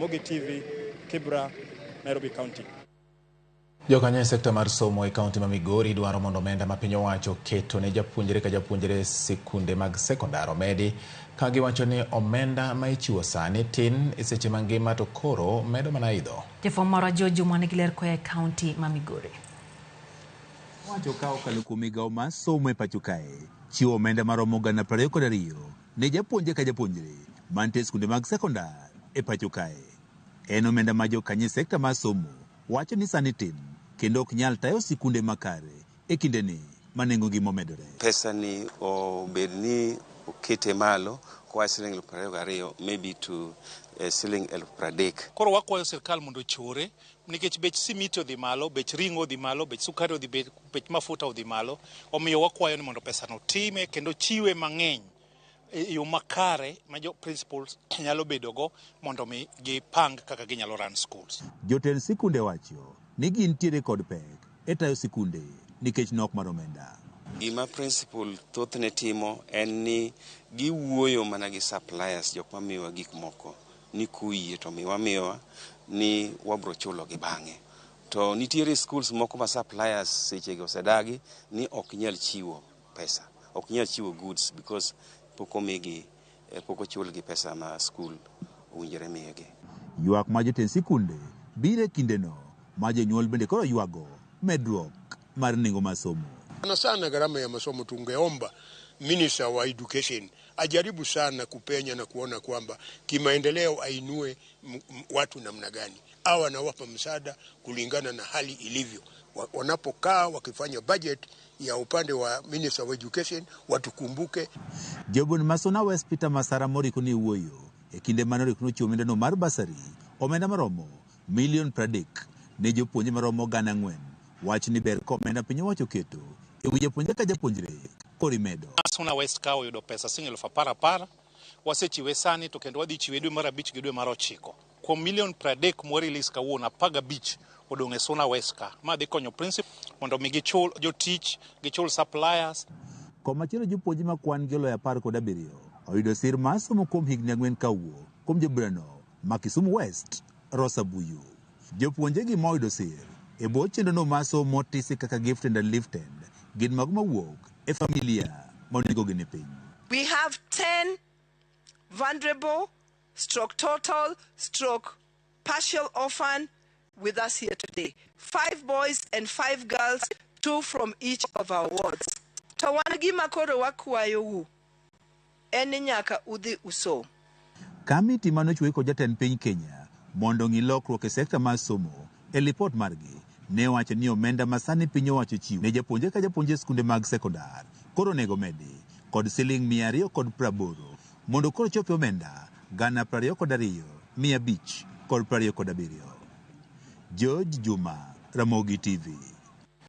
Ramogi TV, Kibra, Nairobi County. Jokanye sekta mar somo e kaunti ma Migori dwaro mondo omenda ma piny owacho oketone japuonjre ka japuonjre sikunde mag sekondar omedi, ka giwacho ni omenda ma ichiwo sani tin e seche ma ngima to koro medo mana idho. Jafwambo marwa jojumo ne giler koya e kaunti ma Migori. Wacho ka okalo kuom migawo mar somo e pacho kae chiwo omenda maromo gana 22 ne japuonjre ka japuonjre mantie e sikunde mag sekondar e pacho kae. En omenda ma jokanye sekta mar somo wacho ni sani tin kendo ok nyal tayo sikunde makare e kindeni ma nengogi momedore. Pesa ni obed ni okete malo kwa siling 22 maybe to siling 30. Koro wakwayo sirkal mondo chore nikech bech simiti odhi malo, bech ringo odhi malo, bech sukari odhi, bech mafuta odhi malo. Omiyo wakwayo ni mondo pesa no time kendo chiwe mang'eny yo makare ma jo principals nyalo bedogo mondo mi gipang kaka ginyalo run schools. Jotend sikunde wacho ni gintiere kod pek e tayo sikunde nikech nok mar omenda. Gima principal thothne timo en ni giwuoyo mana gi suppliers, jok mamiyowa gik moko ni kuyie to miwa ni wabro chulo gi bang'e. To nitiere schools moko ma suppliers sechegi osedagi ni ok nyal chiwo pesa, ok nyal chiwo goods because poko chulgi pesa ma school owinjore miyegi. Ywak ma jotend sikunde bire kindeno ma jonyuol bende koro ywago medruok mar nengo mar somo. Sana gharama ya masomo tungeomba Minister wa Education ajaribu sana kupenya na kuona kwamba kimaendeleo ainue watu namna gani. Hawa anawapa msaada kulingana na hali ilivyo. Wanapokaa wakifanya budget ya upande wa Minister wa Education watukumbuke. Jobun Masona West Peter Masara moriko ni wuoyo e kinde manore kuno chiwo omenda no mar basari omenda maromo $30 ne jopuonje maromo 4,000. Wach ni ber ko omenda piny owacho keto e wi japuonjre ka japuonjre kori medo. Masona West ka oyudo pesa siling 10,000 wasechiwe sani to kendo wadhi chiwe dwe mar 5 gi dwe mar 9. Kuom $30 mo release kawuono 15 odong' e Sona West ka. Ma dhi konyo principal mondo mi gichul jotich, gichul suppliers. Komachielo jopuonje ma kwan gi oloyo 17 oyudo sir mar somo kuom higni 4 kawuo kuom joburano ma Kisumu West Rosa Buyu. Jopuonje gi moyudo sir e bwo chenrono mar somo tisi kaka gifted and lifted gin mago mawuok e familia monego gini piny. We have 10 vulnerable, total, partial orphan with us here today. 5 boys and 5 girls, 2 from each of our wards. Tawanagi makoro wakwayo wu. Eni nyaka udhi uso. Kamiti manochwe kod jatend piny Kenya mondo ng'i lokruok e sekta mar somo e lipot margi ne wacho ni omenda masani piny owacho chiwo ne japuonje ka japuonje sikunde mag sekondar koro nego medi kod siling 280 mondo koro chope omenda 22,527. George Juma, Ramogi TV.